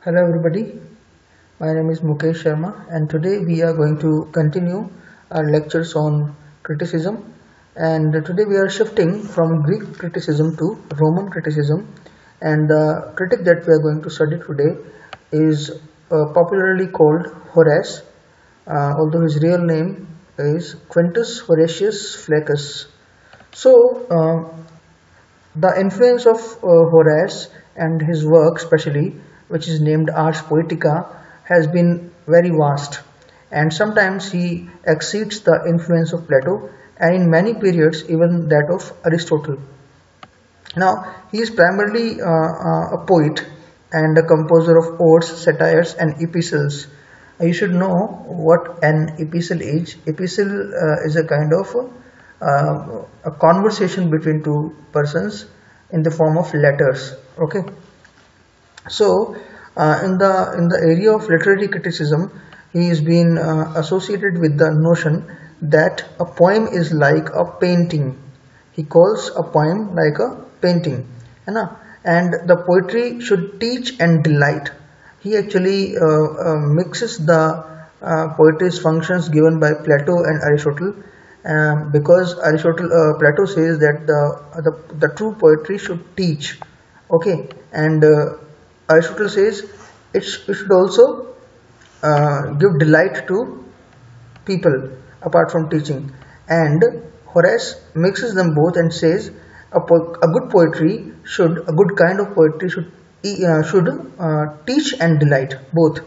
Hello everybody, my name is Mukesh Sharma and today we are going to continue our lectures on criticism, and today we are shifting from Greek criticism to Roman criticism, and the critic that we are going to study today is popularly called Horace, although his real name is Quintus Horatius Flaccus. So the influence of Horace and his work, especially which is named Ars Poetica, has been very vast, and sometimes he exceeds the influence of Plato, and in many periods even that of Aristotle. Now, he is primarily a poet and a composer of odes, satires, and epistles. You should know what an epistle is. Epistle is a kind of a conversation between two persons in the form of letters. Okay, so in the area of literary criticism, he has been associated with the notion that a poem is like a painting. He calls a poem like a painting, and the poetry should teach and delight. He actually mixes the poetry's functions given by Plato and Aristotle, because Plato says that the true poetry should teach, okay, and Aristotle says it should also give delight to people apart from teaching, and Horace mixes them both and says a good poetry should a good kind of poetry should teach and delight both,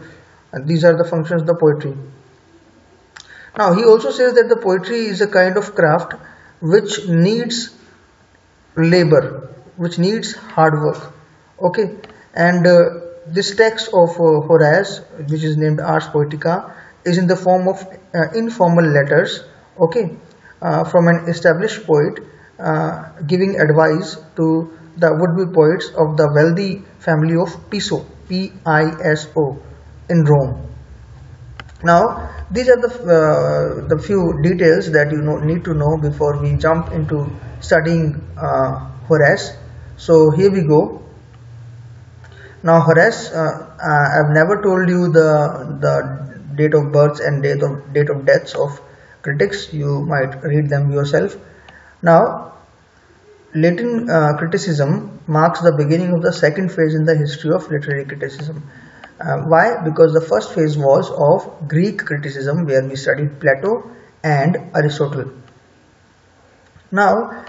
and these are the functions of the poetry. Now he also says that the poetry is a kind of craft which needs labor, which needs hard work, okay, and this text of Horace, which is named Ars Poetica, is in the form of informal letters, okay, from an established poet giving advice to the would-be poets of the wealthy family of Piso, Piso, in Rome. Now, these are the few details that you need to know before we jump into studying Horace. So here we go. Now Horace, I've never told you the date of births and date of deaths of critics. You might read them yourself. Now, Latin criticism marks the beginning of the second phase in the history of literary criticism. Why? Because the first phase was of Greek criticism, where we studied Plato and Aristotle. Now,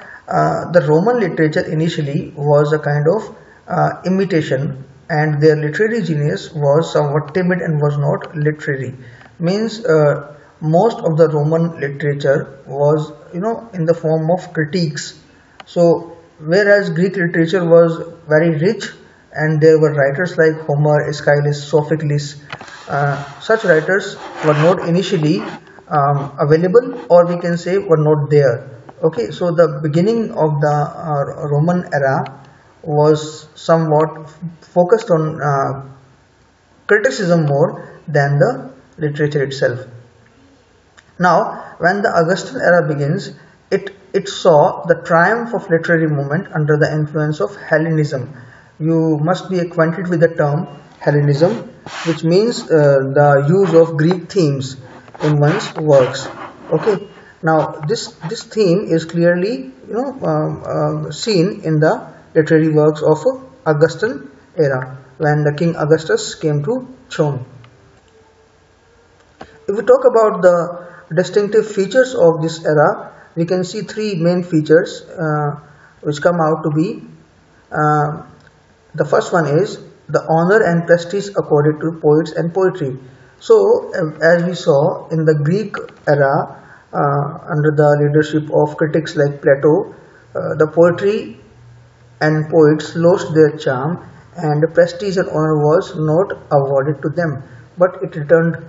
the Roman literature initially was a kind of imitation, and their literary genius was somewhat timid and was not literary. Means most of the Roman literature was, in the form of critiques. So, whereas Greek literature was very rich, and there were writers like Homer, Aeschylus, Sophocles. Such writers were not initially available, or we can say were not there. Okay, so the beginning of the Roman era was somewhat focused on criticism more than the literature itself. Now, when the Augustan era begins, it saw the triumph of literary movement under the influence of Hellenism. You must be acquainted with the term Hellenism, which means the use of Greek themes in one's works. Okay. Now this theme is clearly seen in the literary works of Augustan era, when the King Augustus came to throne. If we talk about the distinctive features of this era, we can see three main features which come out to be. The first one is the honor and prestige accorded to poets and poetry. So, as we saw in the Greek era, under the leadership of critics like Plato, the poetry and poets lost their charm, and prestige and honor was not awarded to them, but it returned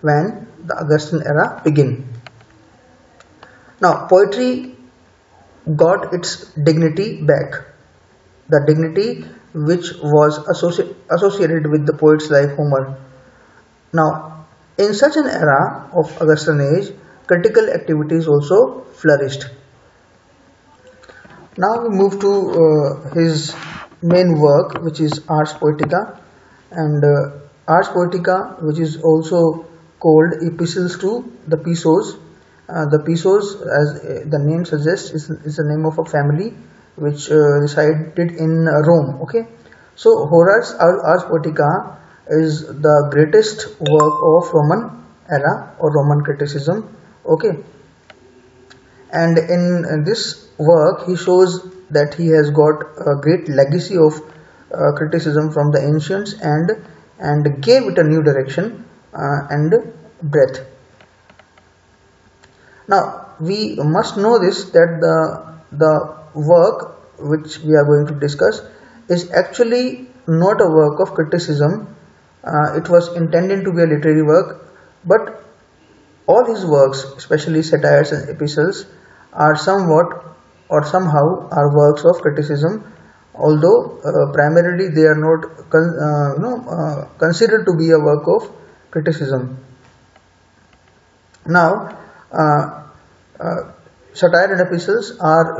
when the Augustan era began. Now, poetry got its dignity back, the dignity which was associated with the poets like Homer. Now, in such an era of Augustan age, critical activities also flourished. Now we move to his main work, which is Ars Poetica. and Ars Poetica, which is also called Epistles to the Pisos. The Pisos, as the name suggests, is the name of a family which resided in Rome. Okay, so Horace Ars Poetica is the greatest work of Roman era or Roman criticism. Okay, and in this work he shows that he has got a great legacy of criticism from the ancients and gave it a new direction and breadth. Now we must know this, that the work which we are going to discuss is actually not a work of criticism. It was intended to be a literary work, but all his works, especially satires and epistles, are somewhat or somehow are works of criticism, although primarily they are not considered to be a work of criticism. Now, satire and epistles are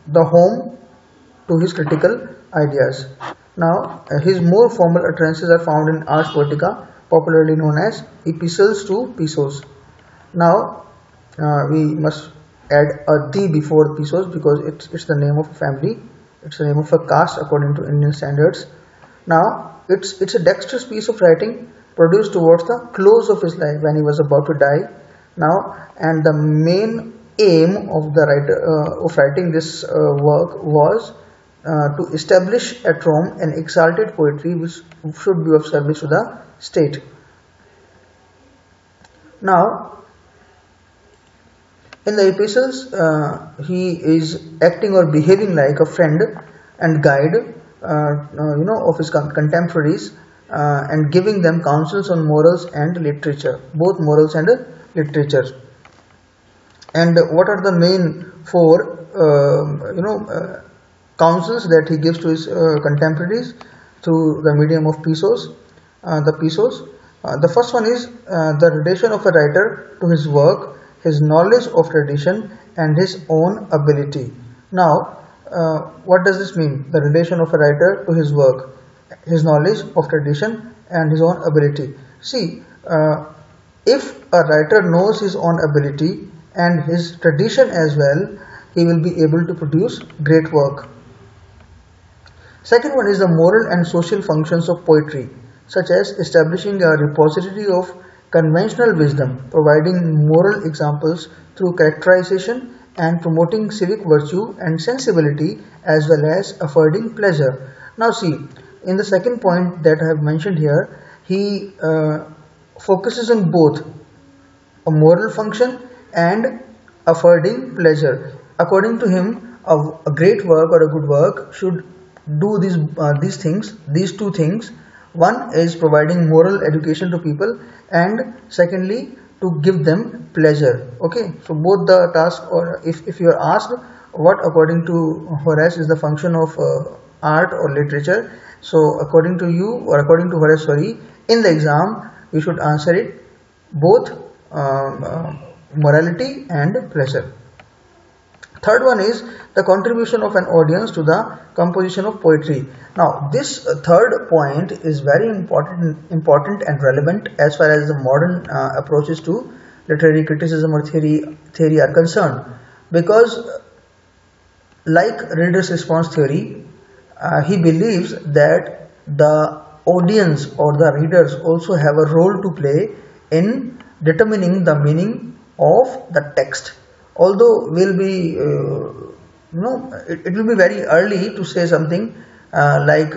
the home to his critical ideas. Now, his more formal utterances are found in Ars Poetica, popularly known as Epistles to Pisos. Now, we must add a D before Pisos because it's the name of a family, it's the name of a caste according to Indian standards. Now, it's a dexterous piece of writing produced towards the close of his life when he was about to die. Now, and the main aim of the writer of writing this work was to establish at Rome an exalted poetry which should be of service to the state. Now, in the epistles, he is acting or behaving like a friend and guide, of his contemporaries, and giving them counsels on morals and literature, both morals and literature. And what are the main four, counsels that he gives to his contemporaries through the medium of Pisos? The Pisos. The first one is the relation of a writer to his work, his knowledge of tradition, and his own ability. Now, what does this mean? The relation of a writer to his work, his knowledge of tradition, and his own ability. See, if a writer knows his own ability and his tradition as well, he will be able to produce great work. Second one is the moral and social functions of poetry, such as establishing a repository of conventional wisdom, providing moral examples through characterization, and promoting civic virtue and sensibility, as well as affording pleasure. Now see, in the second point that I have mentioned here, he focuses on both a moral function and affording pleasure. According to him, a great work or a good work should do these things, these two things. One is providing moral education to people, and secondly to give them pleasure. Okay, so both the task, or if you are asked what according to Horace is the function of art or literature, so according to you, or according to Horace, sorry, in the exam you should answer it both morality and pleasure. Third one is the contribution of an audience to the composition of poetry. Now, this third point is very important and relevant as far as the modern approaches to literary criticism or theory are concerned, because like reader's response theory, he believes that the audience or the readers also have a role to play in determining the meaning of the text. Although we'll be, it will be very early to say something like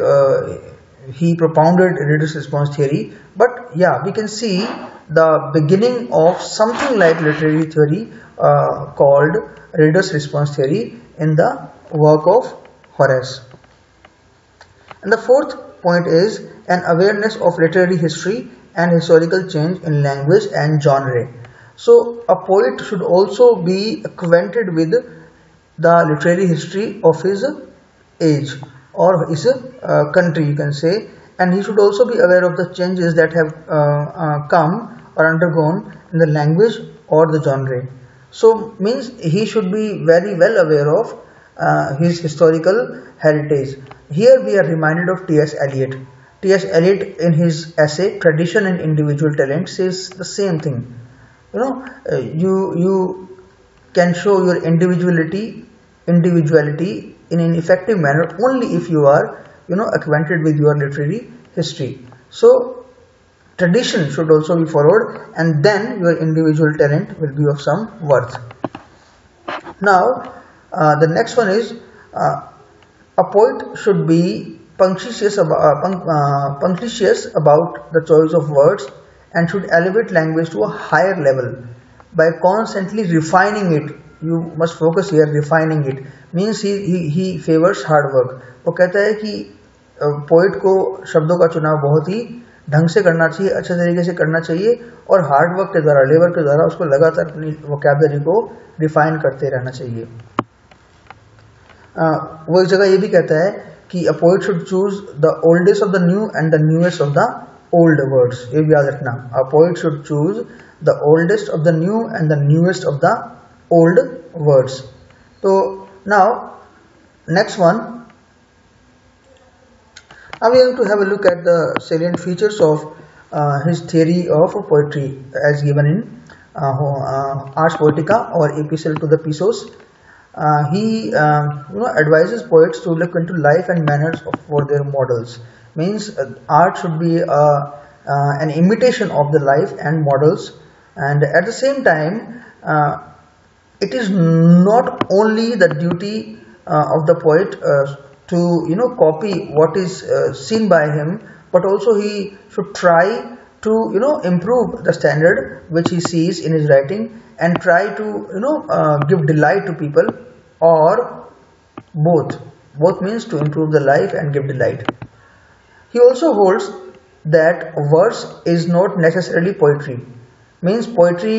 he propounded reader's response theory, but yeah, we can see the beginning of something like literary theory called reader's response theory in the work of Horace. And the fourth point is an awareness of literary history and historical change in language and genre. So a poet should also be acquainted with the literary history of his age or his country, you can say, and he should also be aware of the changes that have come or undergone in the language or the genre. So means he should be very well aware of his historical heritage. Here we are reminded of T.S. Eliot. T.S. Eliot in his essay Tradition and Individual Talent says the same thing. You can show your individuality in an effective manner only if you are acquainted with your literary history. So tradition should also be followed, and then your individual talent will be of some worth. Now the next one is a poet should be punctilious about the choice of words and should elevate language to a higher level by constantly refining it. You must focus here, refining it means he favors hard work. वो कहता है कि poet को शब्दों का चुनाव बहुत ही ढंग से करना चाहिए, अच्छे तरीके से करना चाहिए और हार्ड वर्क के द्वारा, लेबर के द्वारा उसको लगातार अपनी वोकैबुलरी को रिफाइन करते रहना चाहिए। वो एक जगह ये भी कहता है कि अ poet should choose the oldest of the new and the newest of the old words. ये भी याद रखना, अ poet should choose the oldest of the new and the newest of the old words. So now next one, now we are going to have a look at the salient features of his theory of poetry as given in Ars Poetica or Epistle to the Pisos. He advises poets to look into life and manners for their models. Means art should be an imitation of the life and models, and at the same time it is not only the duty of the poet to copy what is seen by him, but also he should try to improve the standard which he sees in his writing and try to give delight to people, or both means to improve the life and give delight. He also holds that verse is not necessarily poetry. Means poetry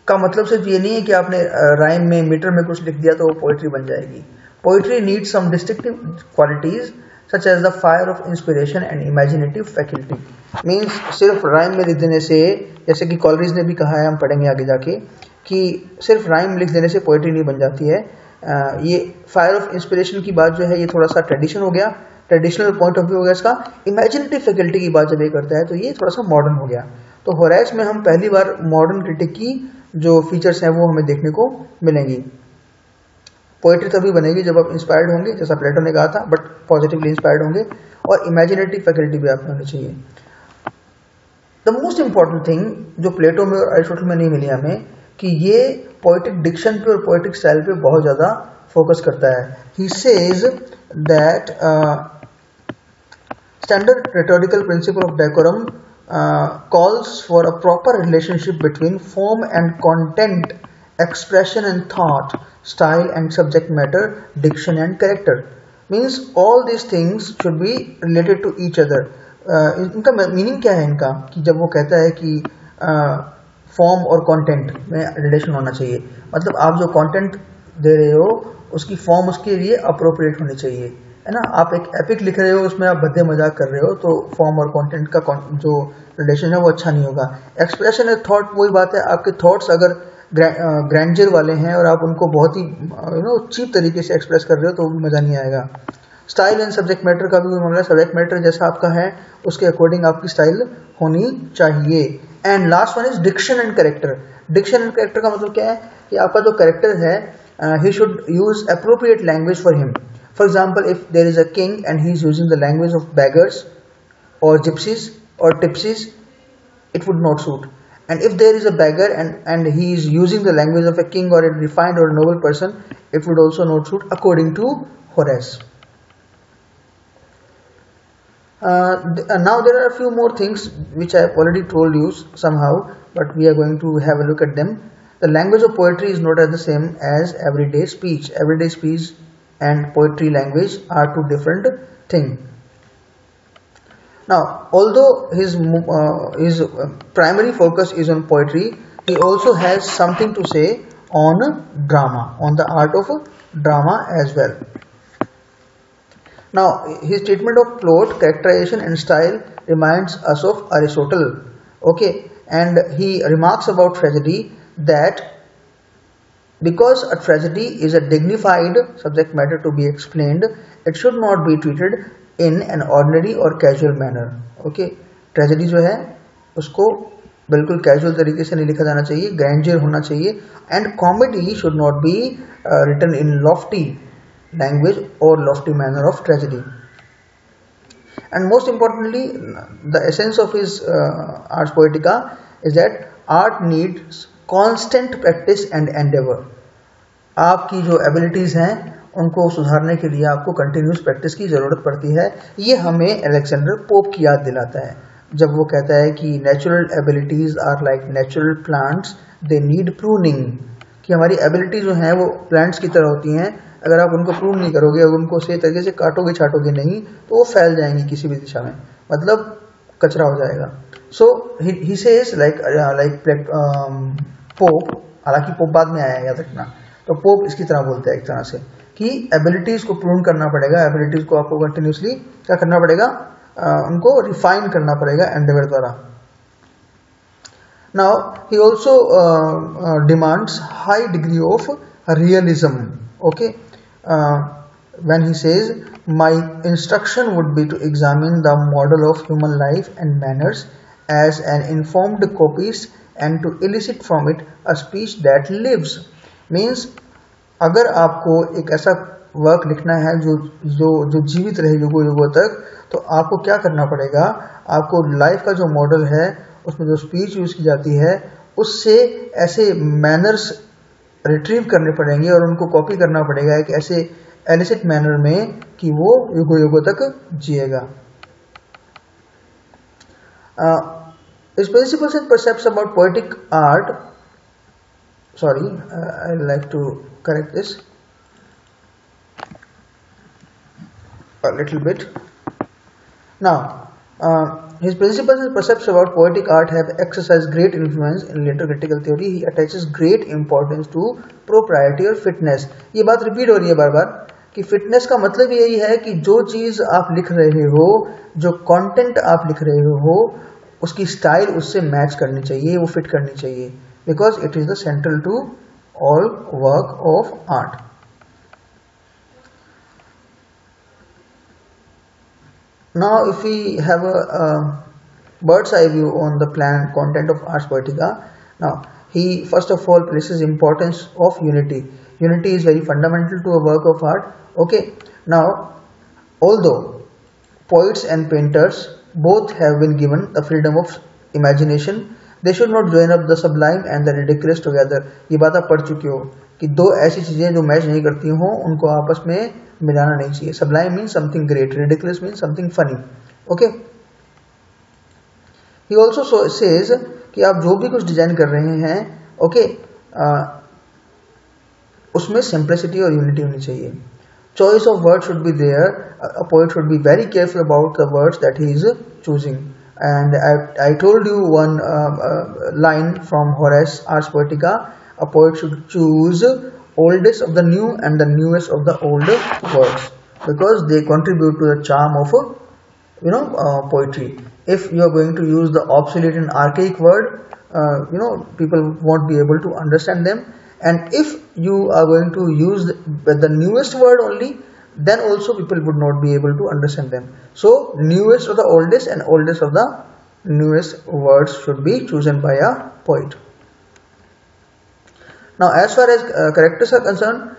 का मतलब सिर्फ ये नहीं है कि आपने rhyme में metre में कुछ लिख दिया तो वो पोइट्री बन जाएगी। Poetry needs some distinctive qualities such as the fire of inspiration and imaginative faculty. Means सिर्फ राइम में लिख देने से, जैसे कि कॉलरिज ने भी कहा है, हम पढ़ेंगे आगे जाके, कि सिर्फ राइम लिख देने से पोइट्री नहीं बन जाती है। ये फायर ऑफ इंस्पिरेशन की बात जो है ये थोड़ा सा ट्रेडिशन हो गया, ट्रेडिशनल पॉइंट ऑफ व्यू हो गया इसका। इमेजिनेटिव फैकल्टी की बात जब ये करता है तो ये थोड़ा सा मॉडर्न हो गया। तो होराइस में हम पहली बार मॉडर्न क्रिटिक की जो फीचर्स हैं वो हमें देखने को मिलेंगी। पोएट्री तभी बनेगी जब आप इंस्पायर्ड होंगे, जैसा प्लेटो ने कहा था, बट पॉजिटिवली इंस्पायर्ड होंगे, और इमेजिनेटिव फैकल्टी भी आपको होनी चाहिए। द मोस्ट इंपॉर्टेंट थिंग जो प्लेटो में और एरिस्टोटल में नहीं मिली हमें, कि ये पोएटिक डिक्शन पे और पोएटिक स्टाइल पे बहुत ज्यादा फोकस करता है। He says that standard rhetorical principle of decorum calls for a proper relationship between form and content, expression and thought, style and subject matter, diction and character. Means all these things should be related to each other. इनका meaning क्या है इनका, कि जब वो कहता है कि फॉर्म और कंटेंट में रिलेशन होना चाहिए, मतलब आप जो कंटेंट दे रहे हो उसकी फॉर्म उसके लिए अप्रोप्रिएट होनी चाहिए, है ना। आप एक एपिक लिख रहे हो, उसमें आप भद्दे मजाक कर रहे हो, तो फॉर्म और कंटेंट का जो रिलेशन है वो अच्छा नहीं होगा। एक्सप्रेशन एंड थॉट, वही बात है, आपके थॉट्स अगर ग्रैंडर वाले हैं और आप उनको बहुत ही चीप तरीके से एक्सप्रेस कर रहे हो तो वो भी मजा नहीं आएगा। स्टाइल एंड सब्जेक्ट मैटर का भी मामला, सब्जेक्ट मैटर जैसा आपका है उसके अकॉर्डिंग आपकी स्टाइल होनी चाहिए। And last one is diction and character. Diction and character का मतलब क्या है, कि आपका जो कैरेक्टर है, he should use appropriate language for him. For example, if there is a king and he is using the language of beggars or gypsies or tipsies, it would not suit. And if there is a beggar and he is using the language of a king or a refined or a noble person, it would also not suit according to Horace. Now there are a few more things which I have already told you somehow, but we are going to have a look at them. The language of poetry is not as the same as everyday speech. Everyday speech and poetry language are two different things. Now, although his primary focus is on poetry, he also has something to say on drama, on the art of drama as well. Now, his treatment of plot, characterization and style reminds us of Aristotle. Okay, and he remarks about tragedy that because a tragedy is a dignified subject matter to be explained, it should not be treated in an ordinary और casual manner. Okay, tragedy जो है उसको बिल्कुल casual तरीके से नहीं लिखा जाना चाहिए, ग्रैंडियर होना चाहिए. And comedy should not be written in lofty language और lofty manner of tragedy. And most importantly, the essence of his Ars Poetica is that art needs constant practice and endeavor. आपकी जो abilities हैं उनको सुधारने के लिए आपको continuous practice की ज़रूरत पड़ती है. ये हमें अलेक्जेंडर पोप की याद दिलाता है जब वो कहता है कि natural abilities are like natural plants, they need pruning. कि हमारी एबिलिटी जो हैं वो प्लांट्स की तरह होती हैं, अगर आप उनको प्रूव नहीं करोगे, अगर उनको सही तरीके से काटोगे छाटोगे नहीं तो वो फैल जाएंगी किसी भी दिशा में, मतलब कचरा हो जाएगा. सो ही सेज लाइक पोप, हालांकि पोप बाद में आया याद रखना, तो पोप इसकी तरह बोलते हैं एक तरह से कि एबिलिटीज को प्रूव करना पड़ेगा, एबिलिटीज को आपको कंटिन्यूसली क्या करना पड़ेगा, उनको रिफाइन करना पड़ेगा एंडेवर द्वारा. Now he also demands high degree of realism. Okay, when he says, my instruction would be to examine the model of human life and manners as an informed copyist and to elicit from it a speech that lives. Means अगर आपको एक ऐसा work लिखना है जो जो जो जीवित रहे युगों युगों तक, तो आपको क्या करना पड़ेगा, आपको लाइफ का जो मॉडल है उसमें जो स्पीच यूज की जाती है उससे ऐसे मैनर्स रिट्रीव करने पड़ेंगे और उनको कॉपी करना पड़ेगा एक ऐसे एलिसिट मैनर में कि वो युगों युगों तक जिएगा. His principles and percepts about poetic art, sorry, I'd like to correct this a little bit. Now, his principles and percepts about poetic art have exercised great influence in later critical theory. He attaches great importance to propriety और fitness. ये बात repeat हो रही है बार बार कि fitness का मतलब यही है कि जो चीज़ आप लिख रहे हो, जो कंटेंट आप लिख रहे हो, उसकी स्टाइल उससे मैच करनी चाहिए, वो फिट करनी चाहिए, because it is the central to all work of art. Now, if we have a bird's eye view on the plan content of Ars Poetica, now he first of all places importance of unity. Unity is very fundamental to a work of art. Okay. Now, although poets and painters both have been given the freedom of imagination, they should not join up the sublime and the ridiculous together. ये बात आप पढ़ चुके हो कि दो ऐसी चीजें जो मैच नहीं करती हों उनको आपस में मिलाना नहीं चाहिए. Sublime means something great, ridiculous means something funny. Okay. He also says कि आप जो भी कुछ डिजाइन कर रहे हैं, okay, उसमें simplicity और unity होनी चाहिए. Choice of words should be there. A poet should be very careful about the words that he is choosing. And I told you one line from Horace, Ars Poetica. A poet should choose oldest of the new and the newest of the old words because they contribute to the charm of poetry. If you are going to use the obsolete and archaic word, people won't be able to understand them. And if you are going to use the newest word only, then also people would not be able to understand them. So newest of the oldest and oldest of the newest words should be chosen by a poet. Now, as far as characters are concerned,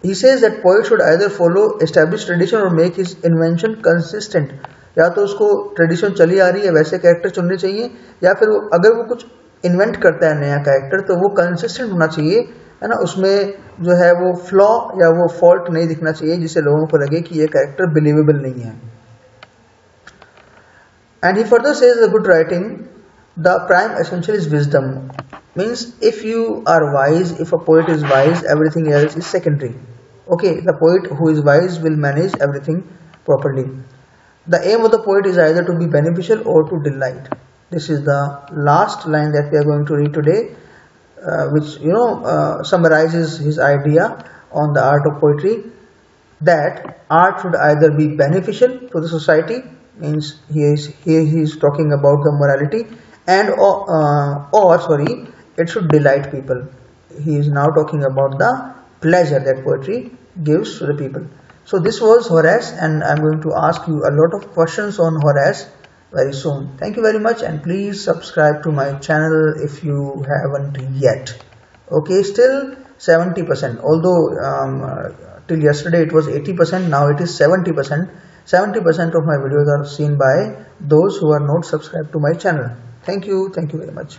he says that poet should either follow established tradition or make his invention consistent. या तो उसको tradition चली आ रही है वैसे character चुनने चाहिए, या फिर अगर वो कुछ इन्वेंट करता है नया कैरेक्टर तो वो कंसिस्टेंट होना चाहिए, है ना, उसमें जो है वो फ्लॉ या वो फॉल्ट नहीं दिखना चाहिए जिससे लोगों को लगे कि ये कैरेक्टर बिलीवेबल नहीं है. And he further says the good writing the prime essential is wisdom. Means if you are wise, if a poet is wise, everything else is secondary. Okay, the poet who is wise will manage everything properly. The aim of the poet is either to be beneficial or to delight. This is the last line that we are going to read today, which summarizes his idea on the art of poetry, that art should either be beneficial to the society, means he is talking about the morality, and it should delight people. He is now talking about the pleasure that poetry gives to the people. So this was Horace, and I'm going to ask you a lot of questions on Horace very soon. Thank you very much, and please subscribe to my channel if you haven't yet. Okay, still 70%, although till yesterday it was 80%, now it is 70%. 70% of my videos are seen by those who are not subscribed to my channel. Thank you very much.